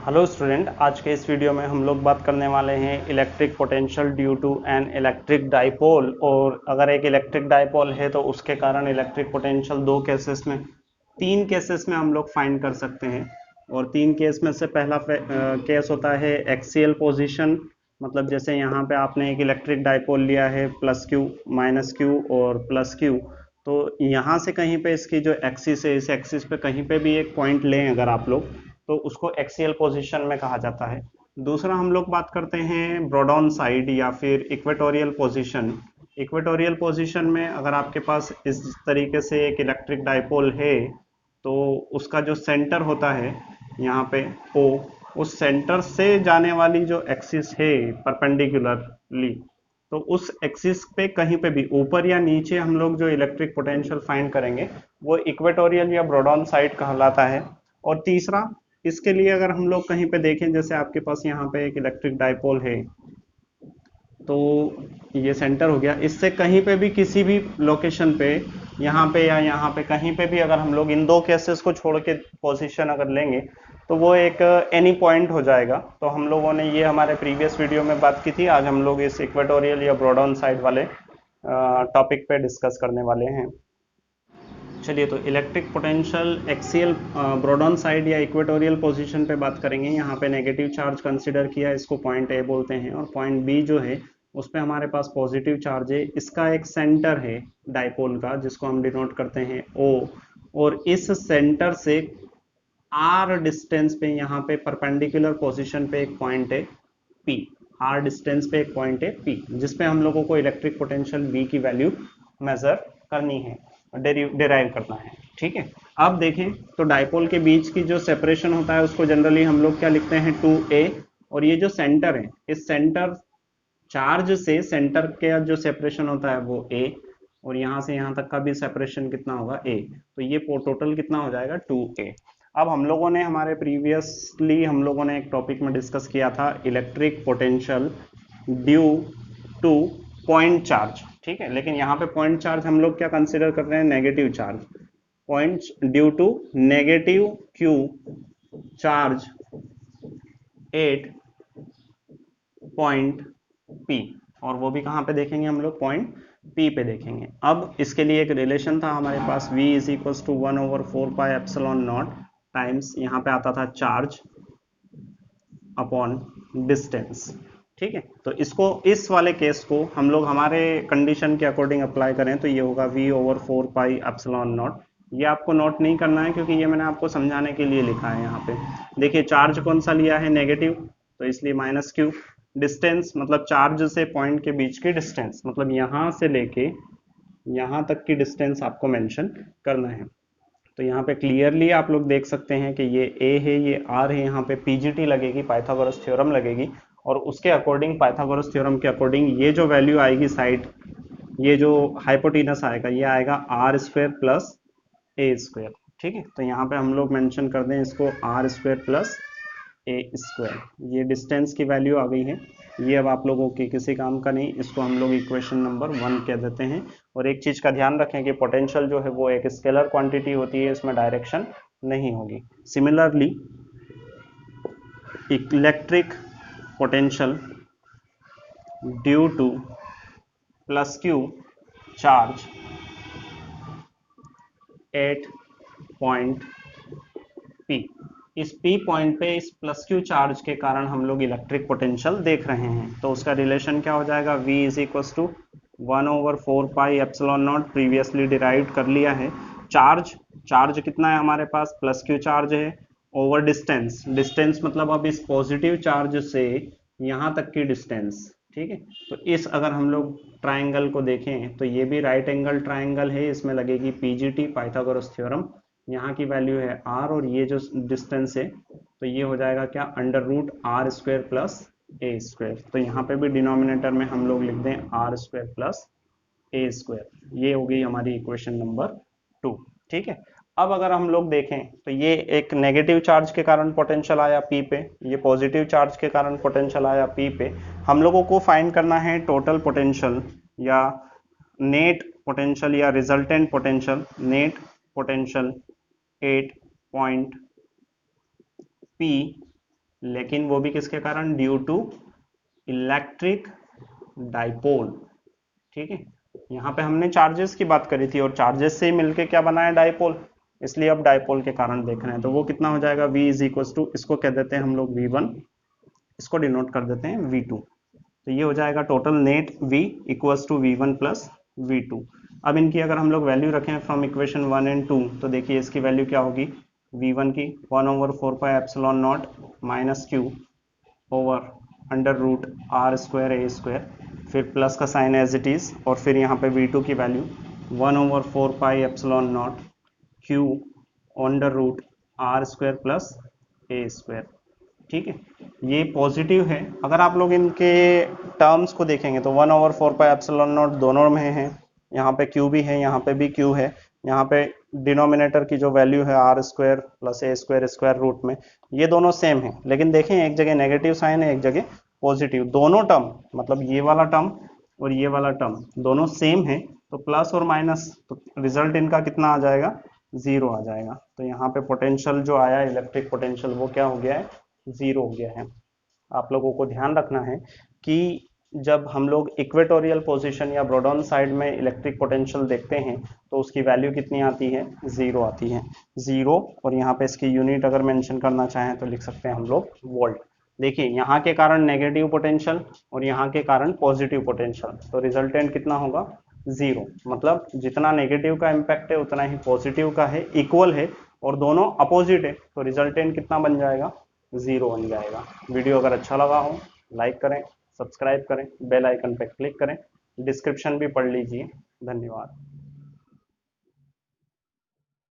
Hello student, आज के इस वीडियो में हम लोग बात करने वाले हैं electric potential due to an electric dipole. और अगर एक इलेक्ट्रिक डाइपोल है तो उसके कारण इलेक्ट्रिक पोटेंशियल दो केसेस में, तीन केसेस में हम लोग फाइंड कर सकते हैं। और तीन केस में से पहला केस होता है एक्सियल पोजीशन। मतलब जैसे यहाँ पे आपने एक इलेक्ट्रिक डाइपोल लिया है प्लस क्यू, माइनस क्यू और प्लस क्यू। तो यहाँ से कहीं पे इसकी जो एक्सिस है, इस एक्सिस पे कहीं पे भी एक पॉइंट लें अगर आप लोग, तो उसको एक्सियल पोजीशन में कहा जाता है। दूसरा हम लोग बात करते हैं ब्रॉडॉन साइड या फिर इक्वेटोरियल पोजीशन। इक्वेटोरियल पोजीशन में अगर आपके पास इस तरीके से एक इलेक्ट्रिक डाइपोल है तो उसका जो सेंटर होता है यहाँ पे ओ, उस सेंटर से जाने वाली जो एक्सिस है परपेंडिकुलरली, तो उस एक्सिस पे कहीं पे भी ऊपर या नीचे हम लोग जो इलेक्ट्रिक पोटेंशियल फाइंड करेंगे वो इक्वेटोरियल या ब्रॉडॉन साइड कहलाता है। और तीसरा, इसके लिए अगर हम लोग कहीं पे देखें, जैसे आपके पास यहाँ पे एक इलेक्ट्रिक डाइपोल है, तो ये सेंटर हो गया, इससे कहीं पे भी किसी भी लोकेशन पे, यहाँ पे या यहाँ पे कहीं पे भी अगर हम लोग इन दो केसेस को छोड़ के पोजीशन अगर लेंगे तो वो एक एनी पॉइंट हो जाएगा। तो हम लोगों ने ये हमारे प्रीवियस वीडियो में बात की थी। आज हम लोग इस इक्वेटोरियल या ब्रॉडॉन साइड वाले टॉपिक पे डिस्कस करने वाले हैं। चलिए, तो इलेक्ट्रिक पोटेंशियल एक्सियल ब्रॉडॉन साइड या इक्वेटोरियल पोजीशन पे बात करेंगे। यहाँ पे नेगेटिव चार्ज कंसिडर किया, इसको पॉइंट ए बोलते हैं, और पॉइंट बी जो है उस पे हमारे पास पॉजिटिव चार्ज है। इसका एक सेंटर है डाइपोल का जिसको हम डिनोट करते हैं ओ, और इस सेंटर से आर डिस्टेंस पे यहाँ पे परपेंडिकुलर पोजीशन पे एक पॉइंट है पी। आर डिस्टेंस पे एक पॉइंट है पी जिसपे हम लोगों को इलेक्ट्रिक पोटेंशियल बी की वैल्यू मेजर करनी है, डिराइव करना है। ठीक है, अब देखें तो डाइपोल के बीच की जो सेपरेशन होता है उसको जनरली हम लोग क्या लिखते हैं, 2a। और ये जो सेंटर है, इस सेंटर चार्ज से सेंटर का जो सेपरेशन होता है वो a, और यहां से यहां तक का भी सेपरेशन कितना होगा a। तो ये टोटल कितना हो जाएगा 2a। अब हम लोगों ने हमारे प्रीवियसली हम लोगों ने एक टॉपिक में डिस्कस किया था electric potential due two point charge. ठीक है, लेकिन यहाँ पे पॉइंट चार्ज हम लोग क्या कंसिडर कर रहे हैं, negative charge. Point due to negative q charge at point P, और वो भी कहाँ पे देखेंगे हम लोग, पॉइंट पी पे देखेंगे। अब इसके लिए एक रिलेशन था हमारे पास, v is equal to 1/4πε0 times यहाँ पे आता था चार्ज अपॉन डिस्टेंस। ठीक है, तो इसको, इस वाले केस को हम लोग हमारे कंडीशन के अकॉर्डिंग अप्लाई करें तो ये होगा v/4πε0। ये आपको नोट नहीं करना है क्योंकि ये मैंने आपको समझाने के लिए लिखा है। यहाँ पे देखिए चार्ज कौन सा लिया है, नेगेटिव, तो इसलिए माइनस क्यू। डिस्टेंस मतलब चार्ज से पॉइंट के बीच की डिस्टेंस, मतलब यहाँ से लेके यहाँ तक की डिस्टेंस आपको मेंशन करना है। तो यहाँ पे क्लियरली आप लोग देख सकते हैं कि ये a है, ये r है, यहाँ पे पीजीटी लगेगी, पाइथागोरस थ्योरम लगेगी, और उसके अकॉर्डिंग, पाइथागोरस थ्योरम के अकॉर्डिंग ये जो वैल्यू आएगी साइड, ये जो हाइपोटेनस आएगा, ये आएगा r square plus a square. ठीक है, तो यहाँ पे हम लोग मेंशन कर दें इसको r square plus a square. ये डिस्टेंस की वैल्यू आ गई है। ये अब आप लोगों के किसी काम का नहीं, इसको हम लोग इक्वेशन नंबर 1 कह देते हैं। और एक चीज का ध्यान रखें कि पोटेंशियल जो है वो एक स्केलर क्वांटिटी होती है, इसमें डायरेक्शन नहीं होगी। Similarly electric potential due two plus Q charge at point P, इस पी पॉइंट पे इस प्लस क्यू चार्ज के कारण हम लोग इलेक्ट्रिक पोटेंशियल देख रहे हैं। तो उसका रिलेशन क्या हो जाएगा, v is equal to 1/4πε0, previously derive कर लिया है। चार्ज, चार्ज कितना है हमारे पास, प्लस क्यू चार्ज है, ओवर डिस्टेंस, डिस्टेंस मतलब अब इस पॉजिटिव चार्ज से यहाँ तक की डिस्टेंस। ठीक है, तो इस अगर हम लोग ट्राइंगल को देखें तो ये भी राइट एंगल ट्राइंगल है, इसमें लगेगी पीजीटी, पाइथागोरस थ्योरम। यहाँ की वैल्यू है r, और ये जो डिस्टेंस है तो ये हो जाएगा क्या, √r² प्लस ए स्क्वायर। तो यहाँ पे भी डिनोमिनेटर में हम लोग लिख दें r² प्लस ए स्क्वायर। ये हो गई हमारी इक्वेशन नंबर 2। ठीक है, अब अगर हम लोग देखें तो ये एक नेगेटिव चार्ज के कारण पोटेंशियल आया पी पे, ये पॉजिटिव चार्ज के कारण पोटेंशियल आया पी पे। हम लोगों को फाइंड करना है टोटल पोटेंशियल या नेट पोटेंशियल या resultant potential. Net potential 8 point P लेकिन वो भी किसके कारण, ड्यू टू इलेक्ट्रिक डाइपोल। ठीक है, यहाँ पे हमने चार्जेस की बात करी थी और चार्जेस से ही मिलके क्या बना है, डाइपोल, इसलिए अब डाइपोल के कारण देख रहे हैं। तो वो कितना हो जाएगा, V इज इक्वल टू, इसको कह देते हैं हम लोग V1, इसको डिनोट कर देते हैं V2। तो ये हो जाएगा total net V equals to V1 plus V2। अब इनकी अगर हम लोग वैल्यू रखें फ्रॉम इक्वेशन 1 एंड 2, तो देखिए इसकी वैल्यू क्या होगी, V1 की 1/4 epsilon not minus Q over under root r square a square, फिर प्लस का साइन एज इट इज, और फिर यहाँ पे V2 की value 1/4 epsilon not Q under root r square plus a square. ठीक है, ये पॉजिटिव है। अगर आप लोग इनके टर्म्स को देखेंगे तो 1/4 एप्सिलॉन नॉट दोनों में है, यहाँ पे Q भी है, यहाँ पे भी Q है, यहाँ पे डिनोमिनेटर की जो वैल्यू है r square plus a square square root में, ये दोनों सेम है। लेकिन देखें एक जगह नेगेटिव साइन है, एक जगह पॉजिटिव। दोनों टर्म मतलब ये वाला टर्म और ये वाला टर्म दोनों सेम है, तो प्लस और माइनस, तो रिजल्ट इनका कितना आ जाएगा, 0 आ जाएगा। तो यहाँ पे पोटेंशियल जो आया इलेक्ट्रिक पोटेंशियल वो क्या हो गया है, 0 हो गया है। आप लोगों को ध्यान रखना है कि जब हम लोग इक्वेटोरियल पोजीशन या ब्रोडॉन साइड में इलेक्ट्रिक पोटेंशियल देखते हैं तो उसकी वैल्यू कितनी आती है, 0 आती है, 0। और यहाँ पे इसकी यूनिट अगर मेंशन करना चाहें तो लिख सकते हैं हम लोग वोल्ट। देखिए यहाँ के कारण नेगेटिव पोटेंशियल और यहाँ के कारण पॉजिटिव पोटेंशियल, तो रिजल्टेंट कितना होगा, 0। मतलब जितना नेगेटिव का इम्पैक्ट है उतना ही पॉजिटिव का है, इक्वल है, और दोनों अपोजिट है, तो रिजल्टेंट कितना बन जाएगा, 0 बन जाएगा। वीडियो अगर अच्छा लगा हो लाइक करें, सब्सक्राइब करें, बेल आइकन पर क्लिक करें, डिस्क्रिप्शन भी पढ़ लीजिए। धन्यवाद।